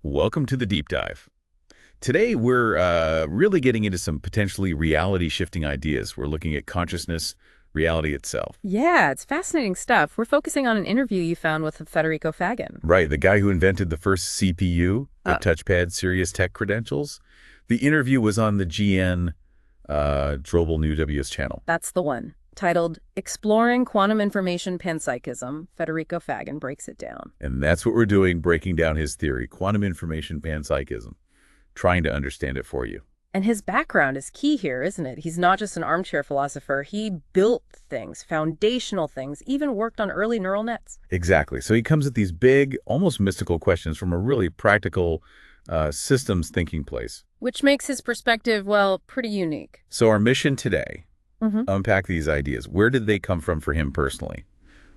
Welcome to the deep dive. Today, we're really getting into some potentially reality-shifting ideas. We're looking at consciousness, reality itself. Yeah, it's fascinating stuff. We're focusing on an interview you found with Federico Faggin. Right, the guy who invented the first CPU, the Uh, touchpad serious tech credentials. The interview was on the GN Global New WS channel. that's the one. Titled Exploring Quantum Information Panpsychism, Federico Faggin breaks it down. And that's what we're doing, breaking down his theory, quantum information panpsychism, trying to understand it for you. And his background is key here, isn't it? He's not just an armchair philosopher. He built things, foundational things, even worked on early neural nets. Exactly. So he comes at these big, almost mystical questions from a really practical systems thinking place. Which makes his perspective, well, pretty unique. So our mission today, Mm-hmm. unpack these ideas. Where did they come from for him personally?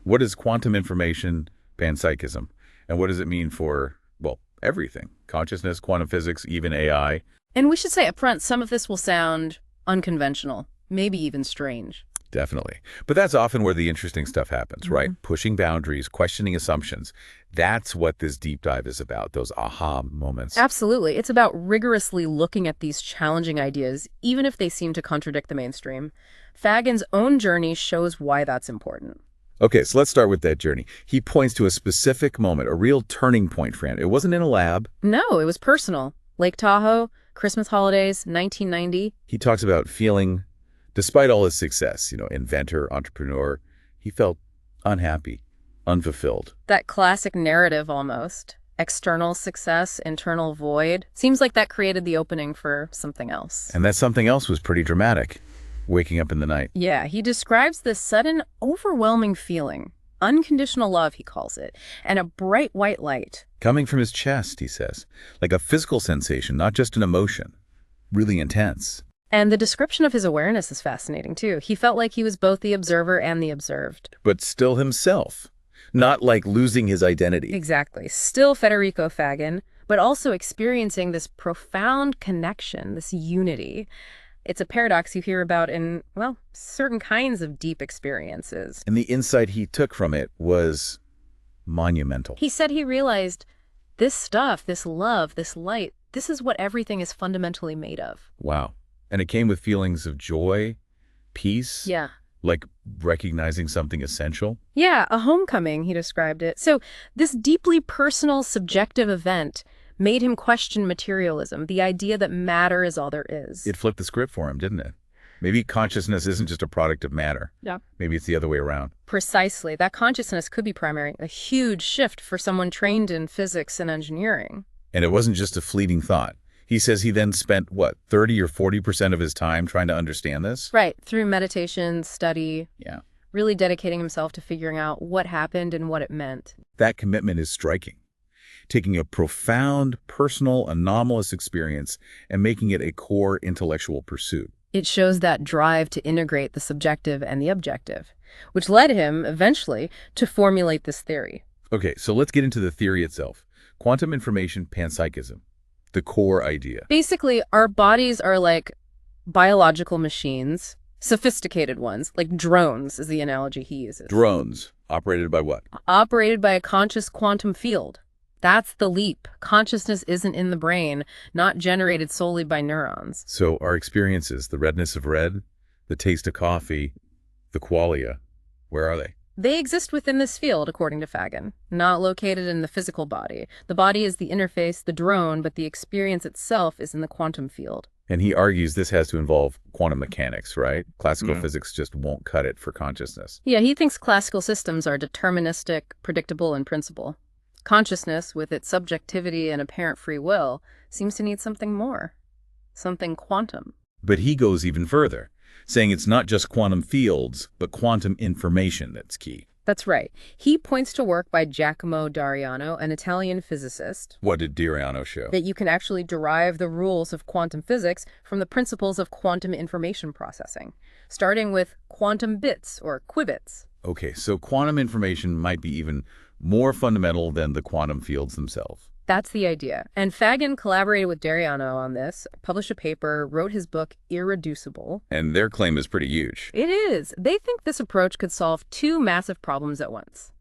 What is quantum information panpsychism? And what does it mean for, well, everything? Consciousness, quantum physics, even AI. And we should say up front, some of this will sound unconventional, maybe even strange. Definitely. But that's often where the interesting stuff happens, right? Pushing boundaries, questioning assumptions. That's what this deep dive is about, those aha moments. Absolutely. It's about rigorously looking at these challenging ideas, even if they seem to contradict the mainstream. Faggin's own journey shows why that's important. Okay, so let's start with that journey. He points to a specific moment, a real turning point for him. It wasn't in a lab. No, it was personal. Lake Tahoe, Christmas holidays, 1990. He talks about feeling, despite all his success, inventor, entrepreneur, he felt unhappy, unfulfilled. That classic narrative almost. External success, internal void. Seems like that created the opening for something else. And that something else was pretty dramatic, waking up in the night. Yeah, he describes this sudden, overwhelming feeling. Unconditional love, he calls it, and a bright white light. Coming from his chest, he says, like a physical sensation, not just an emotion. Really intense. And the description of his awareness is fascinating, too. He felt like he was both the observer and the observed. But still himself. Not like losing his identity. Exactly. Still Federico Faggin, but also experiencing this profound connection, this unity. It's a paradox you hear about in, well, certain kinds of deep experiences. And the insight he took from it was monumental. He said he realized this stuff, this love, this light, this is what everything is fundamentally made of. Wow. And it came with feelings of joy, peace. Yeah. Like recognizing something essential. Yeah, a homecoming, he described it. So this deeply personal, subjective event made him question materialism, the idea that matter is all there is. It flipped the script for him, didn't it? Maybe consciousness isn't just a product of matter. Yeah. Maybe it's the other way around. Precisely. That consciousness could be primary, a huge shift for someone trained in physics and engineering. And it wasn't just a fleeting thought. He says he then spent, 30 or 40% of his time trying to understand this? Right, through meditation, study. Yeah. Really dedicating himself to figuring out what happened and what it meant. That commitment is striking. Taking a profound, personal, anomalous experience and making it a core intellectual pursuit. It shows that drive to integrate the subjective and the objective, which led him, eventually, to formulate this theory. Okay, so let's get into the theory itself. Quantum information panpsychism. The core idea. Basically, our bodies are like biological machines, sophisticated ones, like drones is the analogy he uses. Drones, operated by what? Operated by a conscious quantum field. That's the leap. Consciousness isn't in the brain, not generated solely by neurons. So our experiences, the redness of red, the taste of coffee, the qualia, where are they? They exist within this field, according to Faggin, not located in the physical body. The body is the interface, the drone, but the experience itself is in the quantum field. And he argues this has to involve quantum mechanics, right? Classical physics just won't cut it for consciousness. Yeah, he thinks classical systems are deterministic, predictable in principle. Consciousness, with its subjectivity and apparent free will, seems to need something more. Something quantum. But he goes even further, saying it's not just quantum fields, but quantum information that's key. That's right. He points to work by Giacomo D'Ariano, an Italian physicist, What did D'Ariano show? that you can actually derive the rules of quantum physics from the principles of quantum information processing, starting with quantum bits or qubits. Okay, so quantum information might be even more fundamental than the quantum fields themselves. That's the idea. And Faggin collaborated with D'Ariano on this, published a paper, wrote his book, Irreducible. And their claim is pretty huge. It is. They think this approach could solve two massive problems at once.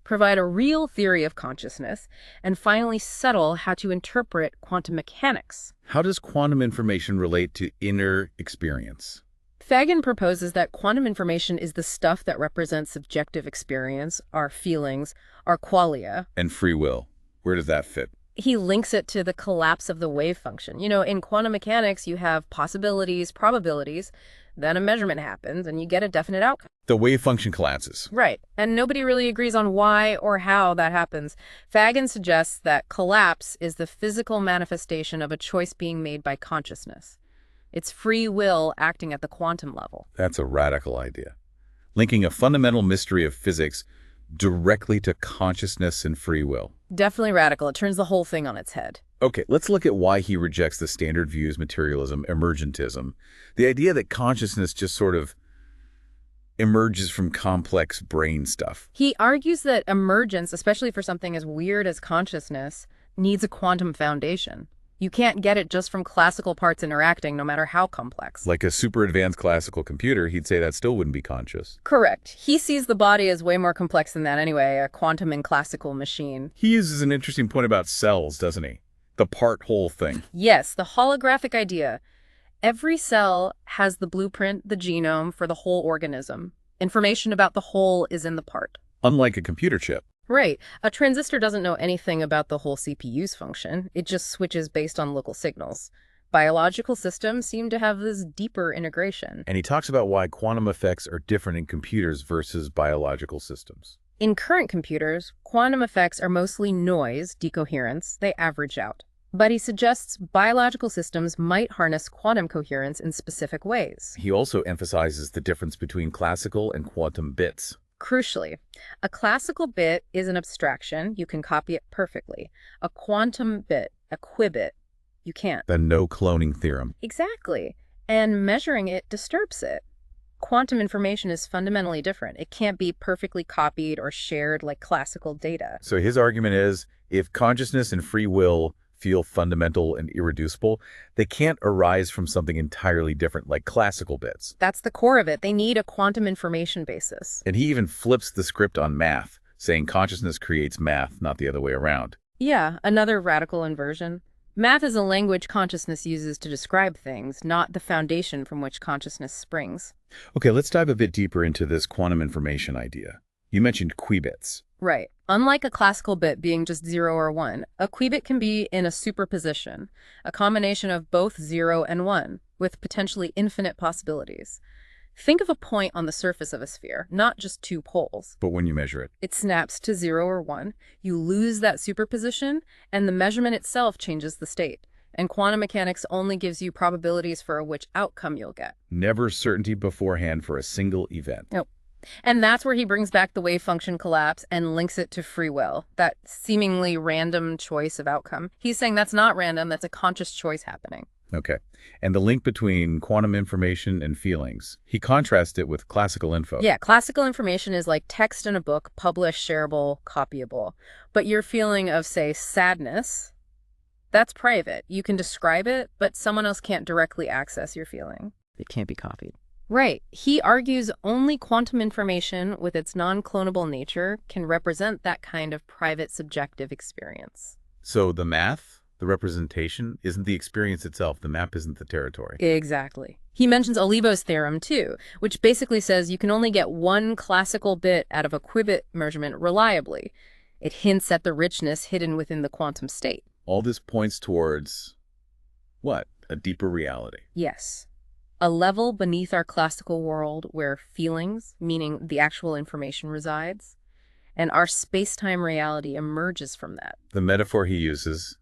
provide a real theory of consciousness, and finally settle how to interpret quantum mechanics. How does quantum information relate to inner experience? Faggin proposes that quantum information is the stuff that represents subjective experience, our feelings, our qualia. And free will. Where does that fit? He links it to the collapse of the wave function. You know, in quantum mechanics, you have possibilities, probabilities, then a measurement happens, and you get a definite outcome. The wave function collapses. Right, and nobody really agrees on why or how that happens. Faggin suggests that collapse is the physical manifestation of a choice being made by consciousness. It's free will acting at the quantum level. That's a radical idea. Linking a fundamental mystery of physics directly to consciousness and free will. Definitely radical. It turns the whole thing on its head. Okay, let's look at why he rejects the standard views, materialism, emergentism. The idea that consciousness just sort of emerges from complex brain stuff. He argues that emergence, especially for something as weird as consciousness, needs a quantum foundation. You can't get it just from classical parts interacting, no matter how complex. Like a super advanced classical computer, he'd say that still wouldn't be conscious. Correct. He sees the body as way more complex than that anyway, a quantum and classical machine. He uses an interesting point about cells, doesn't he? The part-whole thing. Yes, the holographic idea. Every cell has the blueprint, the genome, for the whole organism. Information about the whole is in the part. Unlike a computer chip. Right. A transistor doesn't know anything about the whole CPU's function. It just switches based on local signals. Biological systems seem to have this deeper integration. And he talks about why quantum effects are different in computers versus biological systems. In current computers, quantum effects are mostly noise, decoherence. They average out. But he suggests biological systems might harness quantum coherence in specific ways. He also emphasizes the difference between classical and quantum bits. Crucially, a classical bit is an abstraction. You can copy it perfectly. A quantum bit, a qubit, you can't. The no cloning theorem. Exactly. And measuring it disturbs it. Quantum information is fundamentally different. It can't be perfectly copied or shared like classical data. So his argument is, if consciousness and free will feel fundamental and irreducible, they can't arise from something entirely different like classical bits. That's the core of it. They need a quantum information basis. And he even flips the script on math, saying consciousness creates math, not the other way around. Yeah, another radical inversion. Math is a language consciousness uses to describe things, not the foundation from which consciousness springs. Okay, let's dive a bit deeper into this quantum information idea. You mentioned qubits. Right. Unlike a classical bit being just 0 or 1, a qubit can be in a superposition, a combination of both 0 and 1, with potentially infinite possibilities. Think of a point on the surface of a sphere, not just two poles. But when you measure it, It snaps to 0 or 1, you lose that superposition, and the measurement itself changes the state. And quantum mechanics only gives you probabilities for which outcome you'll get. never certainty beforehand for a single event. Nope. And that's where he brings back the wave function collapse and links it to free will, that seemingly random choice of outcome. He's saying that's not random, that's a conscious choice happening. Okay. And the link between quantum information and feelings. He contrasts it with classical info. Yeah, classical information is like text in a book, published, shareable, copyable. But your feeling of, say, sadness, that's private. You can describe it, but someone else can't directly access your feeling. It can't be copied. Right. He argues only quantum information with its non-clonable nature can represent that kind of private subjective experience. So the math, the representation, isn't the experience itself. The map isn't the territory. Exactly. He mentions Olivo's theorem, too, which basically says you can only get one classical bit out of a qubit measurement reliably. It hints at the richness hidden within the quantum state. All this points towards, what? A deeper reality. Yes. A level beneath our classical world where feelings, meaning the actual information, resides, and our space-time reality emerges from that. The metaphor he uses,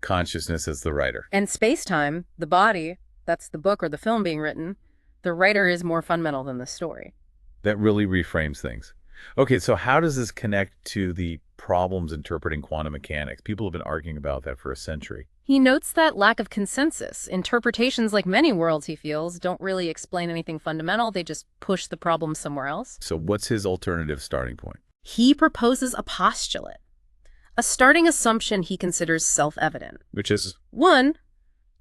consciousness as the writer. And space-time, the body, that's the book or the film being written, the writer is more fundamental than the story. That really reframes things. Okay, so how does this connect to the problems interpreting quantum mechanics? People have been arguing about that for a century. He notes that lack of consensus. Interpretations, like many worlds, he feels, don't really explain anything fundamental. They just push the problem somewhere else. So what's his alternative starting point? He proposes a postulate, a starting assumption he considers self-evident. Which is? 1,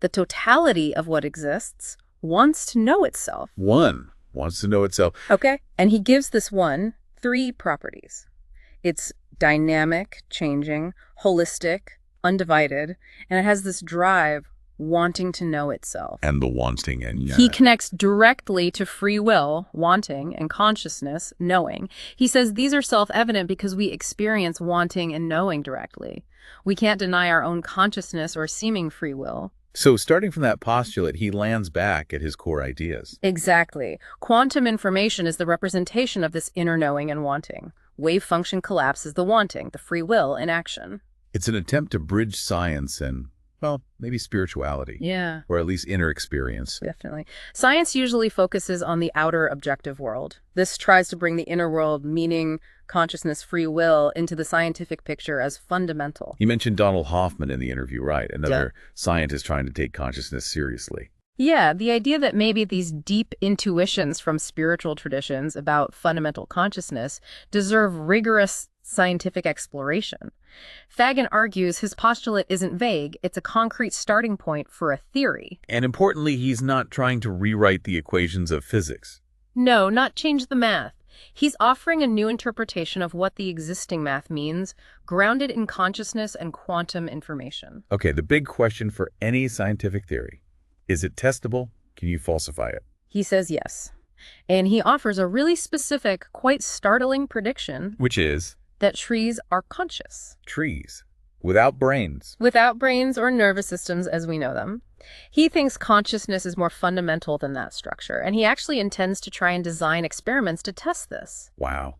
the totality of what exists wants to know itself. One wants to know itself. Okay. And he gives this one 3 properties. It's dynamic, changing, holistic, undivided, and it has this drive wanting to know itself. And the wanting and He connects directly to free will, wanting, and consciousness, knowing. He says these are self-evident because we experience wanting and knowing directly. We can't deny our own consciousness or seeming free will. So starting from that postulate, he lands back at his core ideas. Exactly. Quantum information is the representation of this inner knowing and wanting. Wave function collapse is the wanting, the free will in action. It's an attempt to bridge science and, well, maybe spirituality. Yeah. Or at least inner experience. Definitely. Science usually focuses on the outer objective world. This tries to bring the inner world, meaning, consciousness, free will, into the scientific picture as fundamental. You mentioned Donald Hoffman in the interview, right? Another scientist trying to take consciousness seriously. Yeah, the idea that maybe these deep intuitions from spiritual traditions about fundamental consciousness deserve rigorous scientific exploration. Faggin argues his postulate isn't vague, it's a concrete starting point for a theory. And importantly, he's not trying to rewrite the equations of physics. No, not change the math. He's offering a new interpretation of what the existing math means, grounded in consciousness and quantum information. Okay, the big question for any scientific theory. Is it testable? Can you falsify it? He says yes. And he offers a really specific, quite startling prediction. Which is? That trees are conscious. Trees. Without brains. Without brains or nervous systems as we know them. He thinks consciousness is more fundamental than that structure, and he actually intends to try and design experiments to test this. Wow.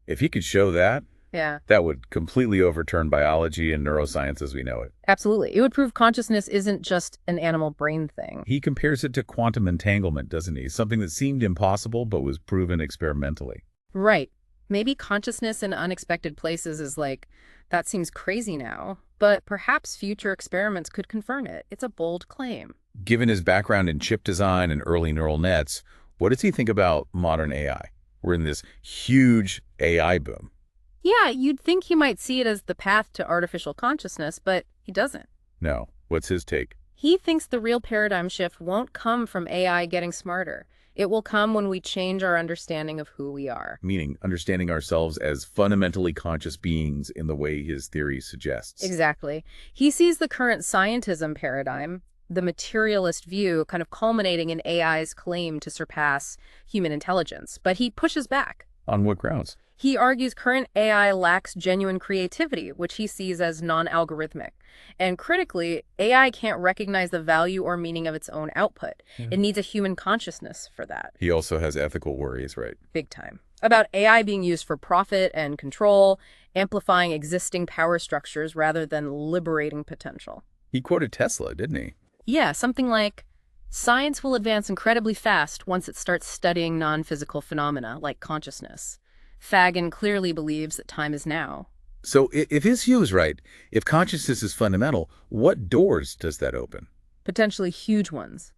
If he could show that, yeah, that would completely overturn biology and neuroscience as we know it. Absolutely. It would prove consciousness isn't just an animal brain thing. He compares it to quantum entanglement, doesn't he? Something that seemed impossible but was proven experimentally. Right. Maybe consciousness in unexpected places is like, that seems crazy now, but perhaps future experiments could confirm it. It's a bold claim. Given his background in chip design and early neural nets, what does he think about modern AI? We're in this huge AI boom. Yeah, you'd think he might see it as the path to artificial consciousness, but he doesn't. No. What's his take? He thinks the real paradigm shift won't come from AI getting smarter. It will come when we change our understanding of who we are. Meaning understanding ourselves as fundamentally conscious beings in the way his theory suggests. Exactly. He sees the current scientism paradigm, the materialist view, kind of culminating in AI's claim to surpass human intelligence. But he pushes back. On what grounds? He argues current AI lacks genuine creativity, which he sees as non-algorithmic. And critically, AI can't recognize the value or meaning of its own output. It needs a human consciousness for that. He also has ethical worries, right? Big time. About AI being used for profit and control, amplifying existing power structures rather than liberating potential. He quoted Tesla, didn't he? Yeah, something like, science will advance incredibly fast once it starts studying non-physical phenomena like consciousness. Faggin clearly believes that time is now. So if his view is right, if consciousness is fundamental, what doors does that open? Potentially huge ones.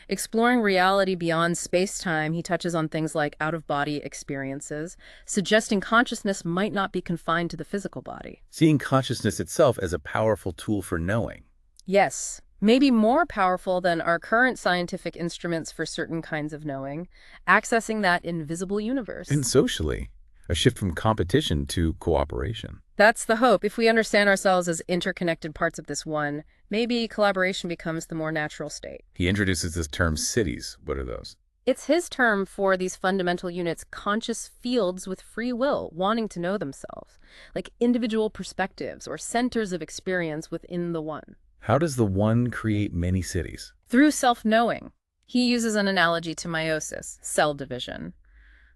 Exploring reality beyond space-time, he touches on things like out-of-body experiences, suggesting consciousness might not be confined to the physical body. Seeing consciousness itself as a powerful tool for knowing. Yes, maybe more powerful than our current scientific instruments for certain kinds of knowing, accessing that invisible universe. And socially, a shift from competition to cooperation. That's the hope. If we understand ourselves as interconnected parts of this one, maybe collaboration becomes the more natural state. He introduces this term cities. What are those? It's his term for these fundamental units, conscious fields with free will, wanting to know themselves, like individual perspectives or centers of experience within the one. How does the one create many cities? Through self-knowing. He uses an analogy to meiosis, cell division.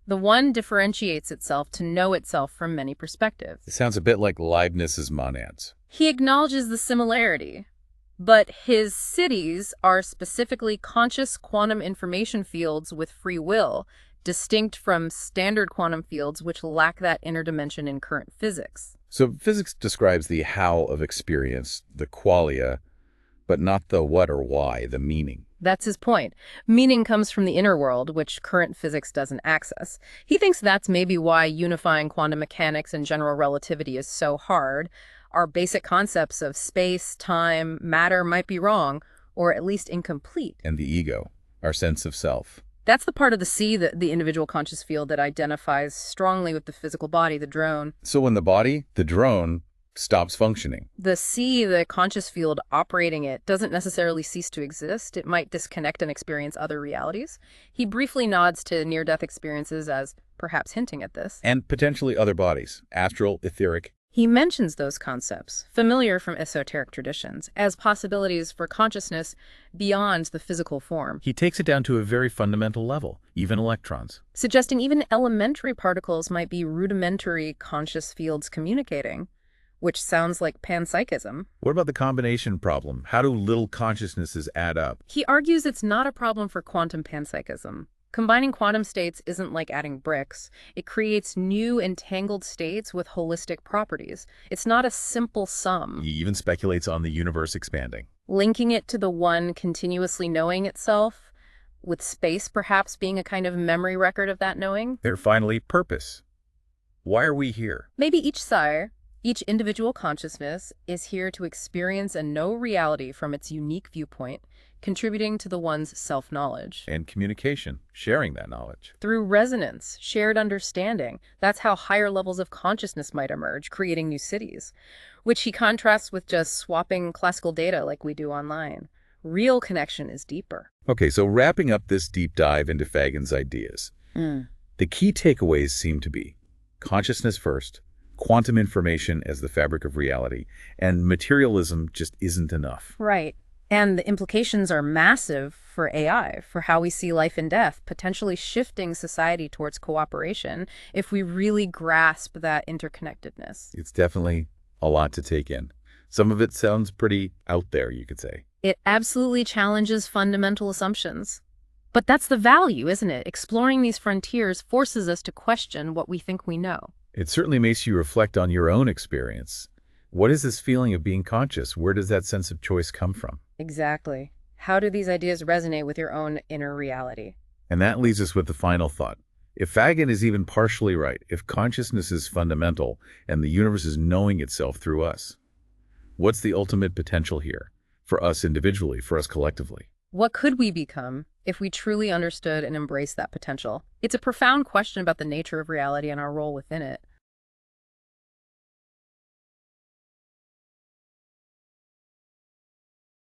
The one differentiates itself to know itself from many perspectives. It sounds a bit like Leibniz's monads. He acknowledges the similarity, but his cities are specifically conscious quantum information fields with free will, distinct from standard quantum fields which lack that inner dimension in current physics. So physics describes the how of experience, the qualia, but not the what or why, the meaning. That's his point. Meaning comes from the inner world, which current physics doesn't access. He thinks that's maybe why unifying quantum mechanics and general relativity is so hard. Our basic concepts of space, time, matter might be wrong, or at least incomplete. And the ego, our sense of self. That's the part of the C, the individual conscious field, that identifies strongly with the physical body, the drone. So when the body, the drone, stops functioning. The C, the conscious field operating it, doesn't necessarily cease to exist. It might disconnect and experience other realities. He briefly nods to near-death experiences as perhaps hinting at this. And potentially other bodies, astral, etheric. He mentions those concepts, familiar from esoteric traditions, as possibilities for consciousness beyond the physical form. He takes it down to a very fundamental level, even electrons. Suggesting even elementary particles might be rudimentary conscious fields communicating, which sounds like panpsychism. What about the combination problem? How do little consciousnesses add up? He argues it's not a problem for quantum panpsychism. Combining quantum states isn't like adding bricks. It creates new entangled states with holistic properties. It's not a simple sum. He even speculates on the universe expanding. Linking it to the one continuously knowing itself, with space perhaps being a kind of memory record of that knowing. They're finally purpose. Why are we here? Maybe each individual consciousness is here to experience and know reality from its unique viewpoint, contributing to the one's self-knowledge. And communication, sharing that knowledge. Through resonance, shared understanding, that's how higher levels of consciousness might emerge, creating new cities, which he contrasts with just swapping classical data like we do online. Real connection is deeper. Okay, so wrapping up this deep dive into Faggin's ideas, the key takeaways seem to be consciousness first, quantum information as the fabric of reality, and materialism just isn't enough. Right. And the implications are massive for AI, for how we see life and death, potentially shifting society towards cooperation if we really grasp that interconnectedness. It's definitely a lot to take in. Some of it sounds pretty out there, you could say. It absolutely challenges fundamental assumptions. But that's the value, isn't it? Exploring these frontiers forces us to question what we think we know. It certainly makes you reflect on your own experience. What is this feeling of being conscious? Where does that sense of choice come from? Exactly. How do these ideas resonate with your own inner reality? And that leaves us with the final thought. If Faggin is even partially right, if consciousness is fundamental and the universe is knowing itself through us, what's the ultimate potential here? For us individually, for us collectively? What could we become if we truly understood and embraced that potential? It's a profound question about the nature of reality and our role within it.